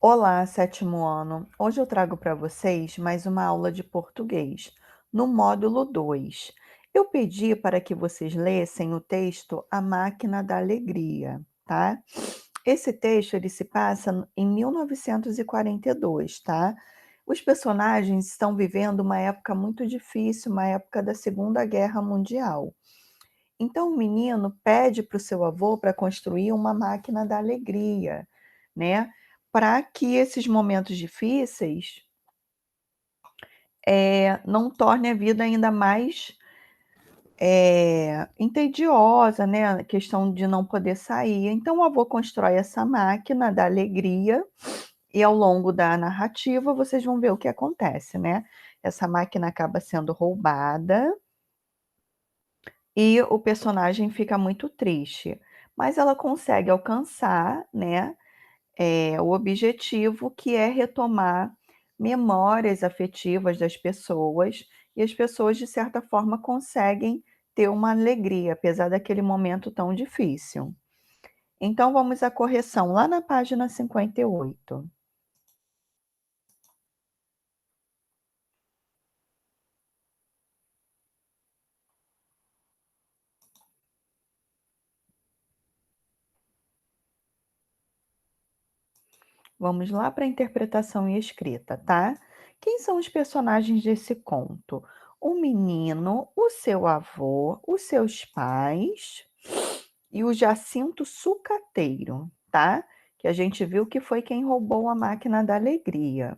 Olá, sétimo ano. Hoje eu trago para vocês mais uma aula de português, no módulo 2. Eu pedi para que vocês lessem o texto A Máquina da Alegria, tá? Esse texto ele se passa em 1942, tá? Os personagens estão vivendo uma época muito difícil, uma época da Segunda Guerra Mundial. Então o menino pede para o seu avô para construir uma máquina da alegria, né, para que esses momentos difíceis, não torne a vida ainda mais, entediosa, né, a questão de não poder sair. Então o avô constrói essa máquina da alegria e ao longo da narrativa vocês vão ver o que acontece, né. Essa máquina acaba sendo roubada e o personagem fica muito triste, mas ela consegue alcançar, né, o objetivo que é retomar memórias afetivas das pessoas, e as pessoas de certa forma conseguem ter uma alegria, apesar daquele momento tão difícil. Então vamos à correção lá na página 58. Vamos lá para a interpretação e escrita, tá? Quem são os personagens desse conto? O menino, o seu avô, os seus pais e o Jacinto sucateiro, tá? Que a gente viu que foi quem roubou a máquina da alegria.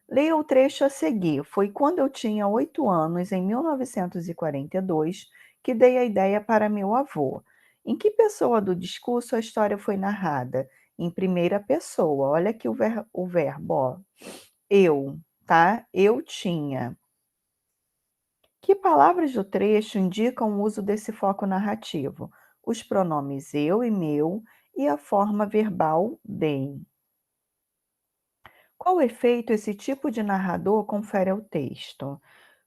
Leia o trecho a seguir. Foi quando eu tinha 8 anos, em 1942, que dei a ideia para meu avô. Em que pessoa do discurso a história foi narrada? Em primeira pessoa. Olha aqui o verbo, ó. Eu, tá? Eu tinha. Que palavras do trecho indicam o uso desse foco narrativo? Os pronomes eu e meu e a forma verbal bem. Qual efeito esse tipo de narrador confere ao texto?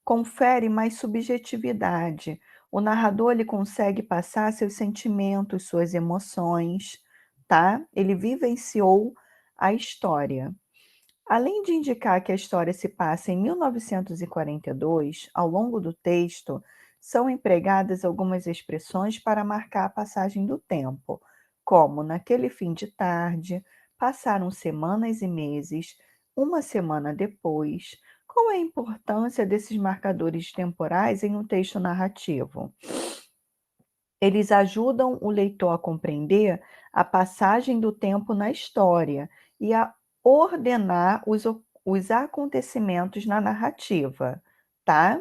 Confere mais subjetividade. O narrador ele consegue passar seus sentimentos, suas emoções, tá? Ele vivenciou a história. Além de indicar que a história se passa em 1942, ao longo do texto são empregadas algumas expressões para marcar a passagem do tempo, como naquele fim de tarde, passaram semanas e meses, uma semana depois. Qual é a importância desses marcadores temporais em um texto narrativo? Eles ajudam o leitor a compreender a passagem do tempo na história e a ordenar os acontecimentos na narrativa, tá?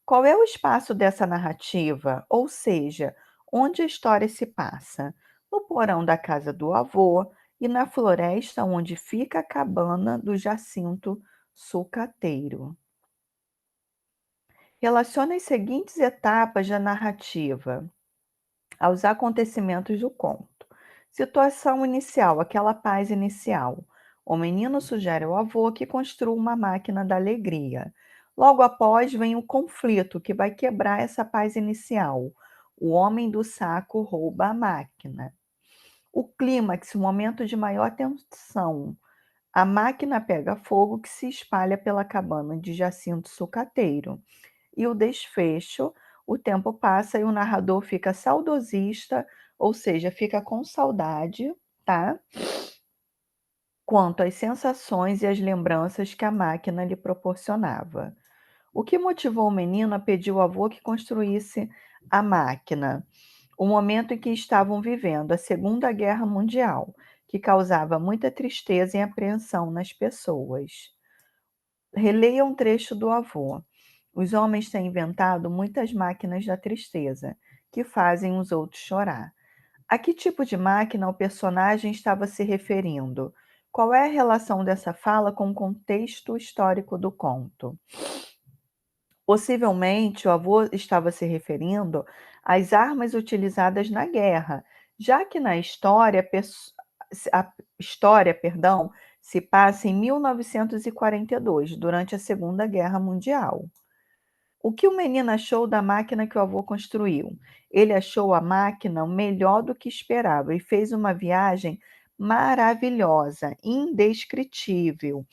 Qual é o espaço dessa narrativa? Ou seja, onde a história se passa? No porão da casa do avô e na floresta onde fica a cabana do Jacinto sucateiro. Relaciona as seguintes etapas da narrativa aos acontecimentos do conto. Situação inicial, aquela paz inicial. O menino sugere ao avô que construa uma máquina da alegria. Logo após vem o conflito que vai quebrar essa paz inicial. O homem do saco rouba a máquina. O clímax, o momento de maior tensão. A máquina pega fogo que se espalha pela cabana de Jacinto Sucateiro. E o desfecho, o tempo passa e o narrador fica saudosista, ou seja, fica com saudade, tá? Quanto às sensações e às lembranças que a máquina lhe proporcionava. O que motivou o menino a pedir ao avô que construísse a máquina? O momento em que estavam vivendo, a Segunda Guerra Mundial, que causava muita tristeza e apreensão nas pessoas. Releia um trecho do avô. Os homens têm inventado muitas máquinas da tristeza, que fazem os outros chorar. A que tipo de máquina o personagem estava se referindo? Qual é a relação dessa fala com o contexto histórico do conto? Possivelmente, o avô estava se referindo às armas utilizadas na guerra, já que na história, a história, perdão, se passa em 1942, durante a Segunda Guerra Mundial. O que o menino achou da máquina que o avô construiu? Ele achou a máquina melhor do que esperava e fez uma viagem maravilhosa, indescritível,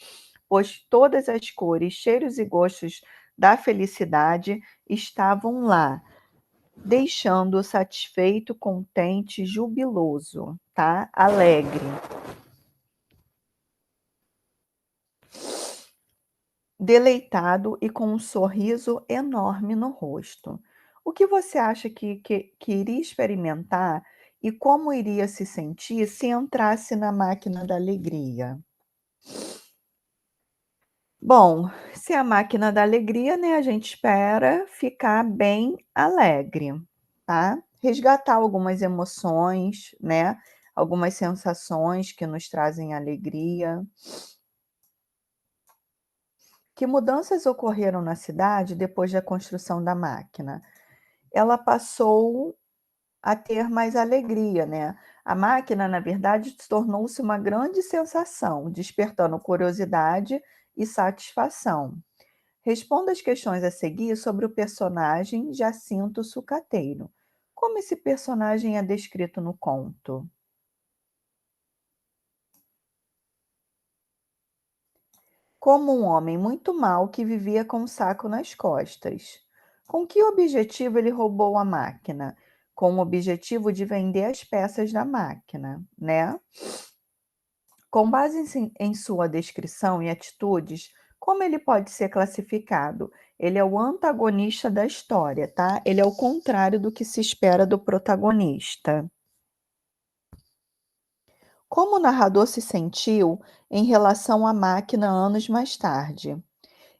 pois todas as cores, cheiros e gostos da felicidade estavam lá, deixando-o satisfeito, contente, jubiloso, tá? Alegre. Deleitado e com um sorriso enorme no rosto. O que você acha que iria experimentar e como iria se sentir se entrasse na máquina da alegria? Bom, se é a máquina da alegria, né, a gente espera ficar bem alegre, tá? Resgatar algumas emoções, né? Algumas sensações que nos trazem alegria. Que mudanças ocorreram na cidade depois da construção da máquina? Ela passou a ter mais alegria, né. A máquina, na verdade, tornou-se uma grande sensação, despertando curiosidade e satisfação. Responda as questões a seguir sobre o personagem Jacinto Sucateiro. Como esse personagem é descrito no conto? Como um homem muito mau que vivia com um saco nas costas. Com que objetivo ele roubou a máquina? Com o objetivo de vender as peças da máquina, né? Com base em sua descrição e atitudes, como ele pode ser classificado? Ele é o antagonista da história, tá? Ele é o contrário do que se espera do protagonista. Como o narrador se sentiu em relação à máquina anos mais tarde?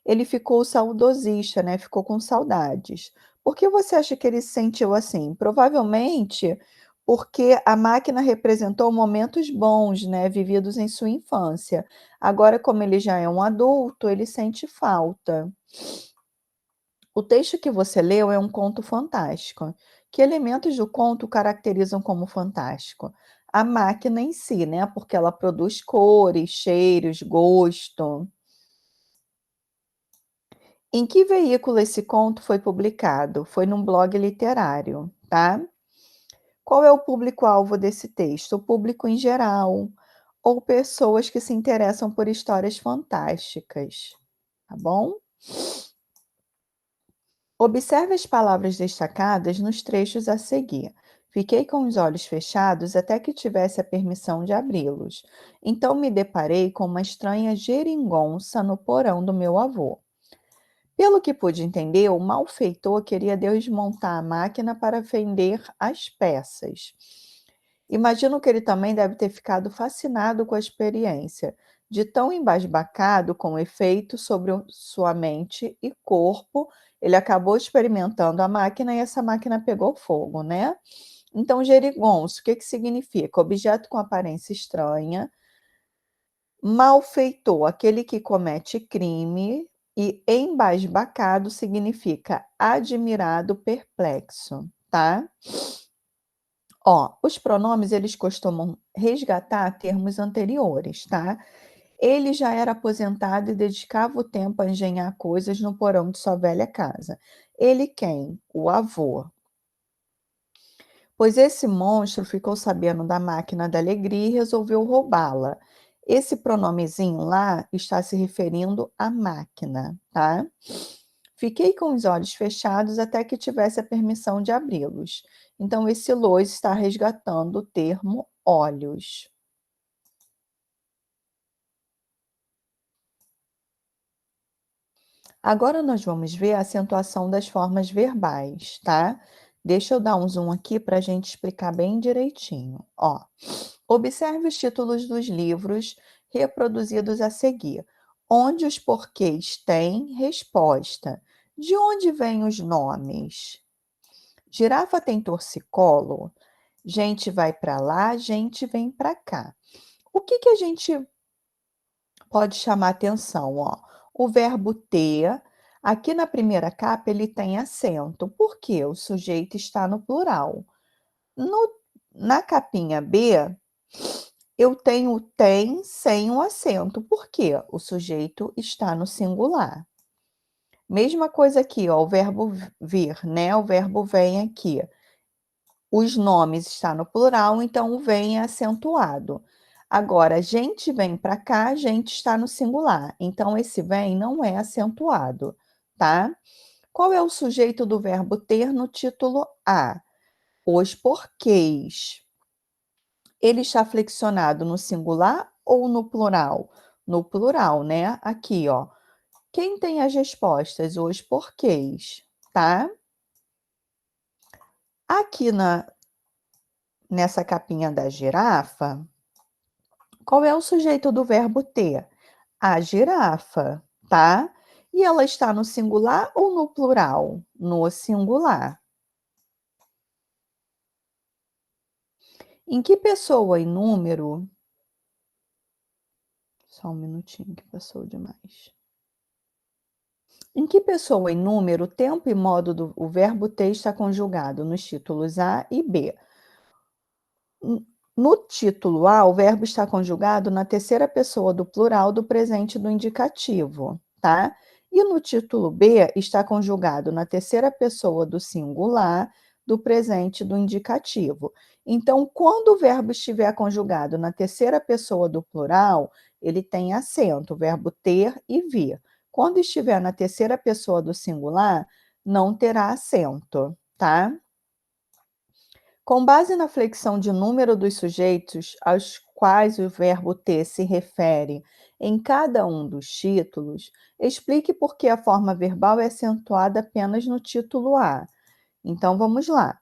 Ele ficou saudosista, né, ficou com saudades. Por que você acha que ele se sentiu assim? Provavelmente porque a máquina representou momentos bons, né, vividos em sua infância. Agora, como ele já é um adulto, ele sente falta. O texto que você leu é um conto fantástico. Que elementos do conto o caracterizam como fantástico? A máquina em si, né, porque ela produz cores, cheiros, gosto. Em que veículo esse conto foi publicado? Foi num blog literário, tá? Qual é o público-alvo desse texto? O público em geral, ou pessoas que se interessam por histórias fantásticas, tá bom? Observe as palavras destacadas nos trechos a seguir. Fiquei com os olhos fechados até que tivesse a permissão de abri-los. Então me deparei com uma estranha geringonça no porão do meu avô. Pelo que pude entender, o malfeitor queria desmontar a máquina para vender as peças. Imagino que ele também deve ter ficado fascinado com a experiência, de tão embasbacado com o efeito sobre sua mente e corpo, ele acabou experimentando a máquina e essa máquina pegou fogo, né? Então, gerigonça, o que que significa? Objeto com aparência estranha, malfeitor, aquele que comete crime, e embasbacado significa admirado, perplexo, tá? Ó, os pronomes eles costumam resgatar termos anteriores, tá? Ele já era aposentado e dedicava o tempo a engenhar coisas no porão de sua velha casa. Ele quem? O avô. Pois esse monstro ficou sabendo da máquina da alegria e resolveu roubá-la. Esse pronomezinho lá está se referindo à máquina, tá? Fiquei com os olhos fechados até que tivesse a permissão de abri-los. Então, esse Lois está resgatando o termo olhos. Agora nós vamos ver a acentuação das formas verbais, tá? Deixa eu dar um zoom aqui para a gente explicar bem direitinho. Ó, observe os títulos dos livros reproduzidos a seguir. Onde os porquês têm resposta. De onde vêm os nomes? Girafa tem torcicolo? Gente vai para lá, gente vem para cá. O que que a gente pode chamar atenção, ó? O verbo ter, aqui na primeira capa, ele tem acento. Por quê? O sujeito está no plural. No, na capinha B, eu tenho o tem sem o acento. Por quê? O sujeito está no singular. Mesma coisa aqui, ó, o verbo vir, né? O verbo vem aqui. Os nomes está no plural, então o vem é acentuado. Agora, gente vem para cá, gente está no singular. Então, esse vem não é acentuado, tá? Qual é o sujeito do verbo ter no título A? Os porquês. Ele está flexionado no singular ou no plural? No plural, né? Aqui, ó. Quem tem as respostas? Os porquês, tá? Aqui nessa capinha da girafa, qual é o sujeito do verbo ter? A girafa, tá? E ela está no singular ou no plural? No singular. Em que pessoa e número? Só um minutinho que passou demais. Em que pessoa e número, tempo e modo o verbo ter está conjugado nos títulos A e B? No título A, o verbo está conjugado na terceira pessoa do plural do presente do indicativo, tá? E no título B, está conjugado na terceira pessoa do singular do presente do indicativo. Então, quando o verbo estiver conjugado na terceira pessoa do plural, ele tem acento, o verbo ter e vir. Quando estiver na terceira pessoa do singular, não terá acento, tá? Com base na flexão de número dos sujeitos aos quais o verbo ter se refere em cada um dos títulos, explique por que a forma verbal é acentuada apenas no título A. Então, vamos lá.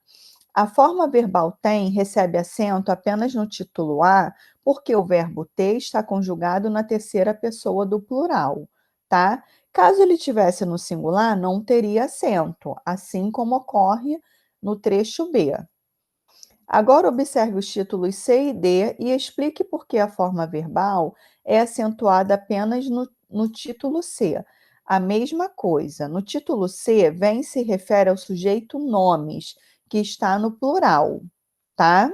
A forma verbal tem recebe acento apenas no título A, porque o verbo ter está conjugado na terceira pessoa do plural, tá? Caso ele tivesse no singular, não teria acento, assim como ocorre no trecho B. Agora observe os títulos C e D e explique por que a forma verbal é acentuada apenas no título C. A mesma coisa. No título C, vem se refere ao sujeito nomes, que está no plural, tá?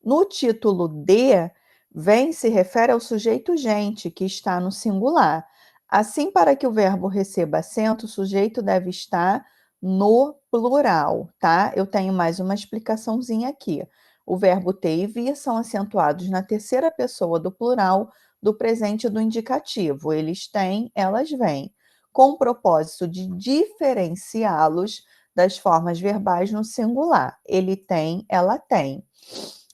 No título D, vem se refere ao sujeito gente, que está no singular. Assim, para que o verbo receba acento, o sujeito deve estar no plural, tá? Eu tenho mais uma explicaçãozinha aqui. O verbo ter e vir são acentuados na terceira pessoa do plural do presente do indicativo. Eles têm, elas vêm, com o propósito de diferenciá-los das formas verbais no singular. Ele tem, ela tem.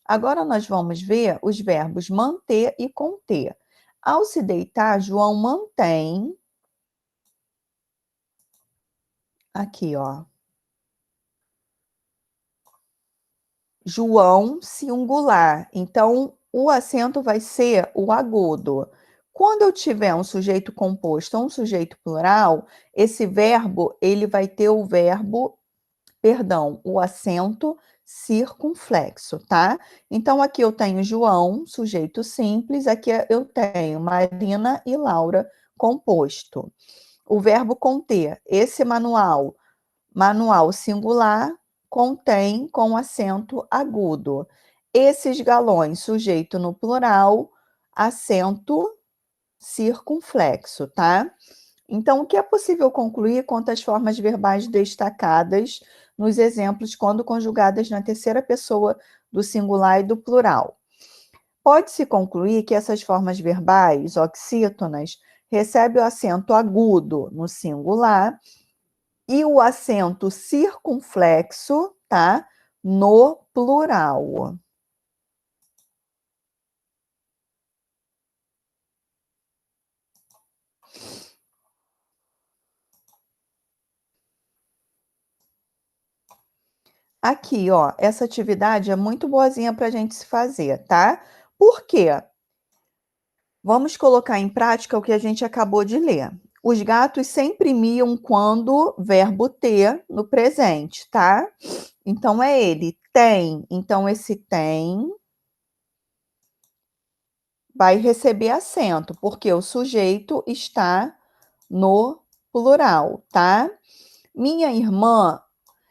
Agora nós vamos ver os verbos manter e conter. Ao se deitar, João mantém. Aqui, ó. João singular. Então, o acento vai ser o agudo. Quando eu tiver um sujeito composto ou um sujeito plural, esse verbo, ele vai ter o acento circunflexo, tá? Então, aqui eu tenho João, sujeito simples, aqui eu tenho Marina e Laura, composto. O verbo conter, esse manual singular, contém com acento agudo. Esses galões, sujeito no plural, acento circunflexo, tá? Então, o que é possível concluir quanto às formas verbais destacadas nos exemplos quando conjugadas na terceira pessoa do singular e do plural? Pode-se concluir que essas formas verbais oxítonas recebem o acento agudo no singular e o acento circunflexo, tá? No plural. Aqui, ó, essa atividade é muito boazinha para a gente se fazer, tá? Por quê? Vamos colocar em prática o que a gente acabou de ler. Os gatos sempre miam quando verbo ter no presente, tá? Então, é ele, tem. Então, esse tem vai receber acento, porque o sujeito está no plural, tá? Minha irmã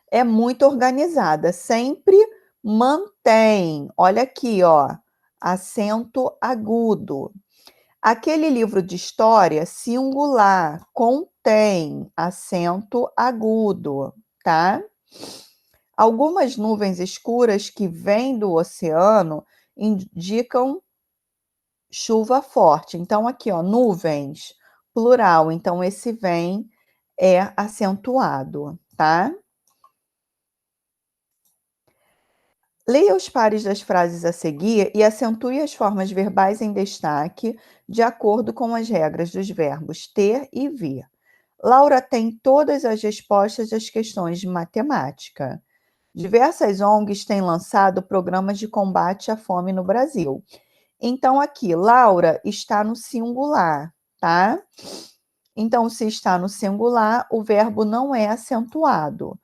é muito organizada, sempre mantém. Olha aqui, ó, acento agudo. Aquele livro de história singular contém acento agudo, tá? Algumas nuvens escuras que vêm do oceano indicam chuva forte. Então, aqui, ó, nuvens, plural. Então, esse vem é acentuado, tá? Leia os pares das frases a seguir e acentue as formas verbais em destaque, de acordo com as regras dos verbos ter e vir. Laura tem todas as respostas às questões de matemática. Diversas ONGs têm lançado programas de combate à fome no Brasil. Então, aqui, Laura está no singular, tá? Então, se está no singular, o verbo não é acentuado.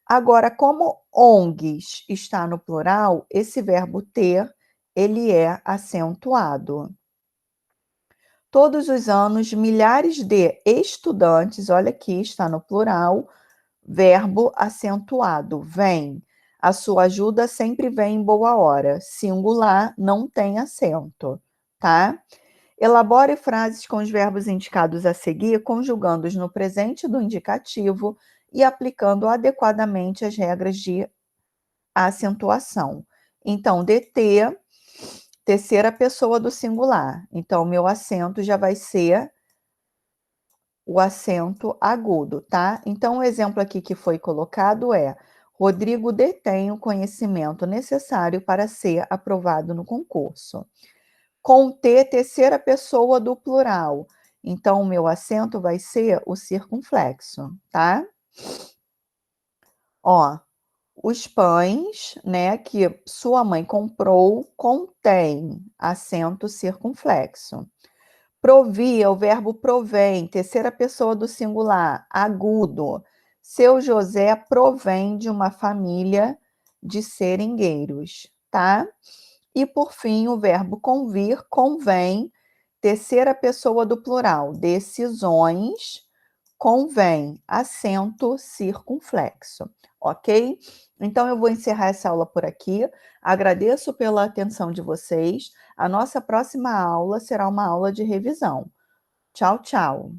Agora, como ONGs está no plural, esse verbo ter, ele é acentuado. Todos os anos, milhares de estudantes, olha aqui, está no plural, verbo acentuado, vem. A sua ajuda sempre vem em boa hora. Singular, não tem acento, tá? Elabore frases com os verbos indicados a seguir, conjugando-os no presente do indicativo e aplicando adequadamente as regras de acentuação. Então, DT, terceira pessoa do singular. Então, meu acento já vai ser o acento agudo, tá? Então, o exemplo aqui que foi colocado é: Rodrigo detém o conhecimento necessário para ser aprovado no concurso. Com T, terceira pessoa do plural. Então, o meu acento vai ser o circunflexo, tá? Ó, os pães, né, que sua mãe comprou, contém acento circunflexo. Provia, o verbo provém, terceira pessoa do singular, agudo. Seu José provém de uma família de seringueiros, tá? E por fim, o verbo convir, convém, terceira pessoa do plural, decisões, convém, acento circunflexo, ok? Então, eu vou encerrar essa aula por aqui. Agradeço pela atenção de vocês. A nossa próxima aula será uma aula de revisão. Tchau, tchau.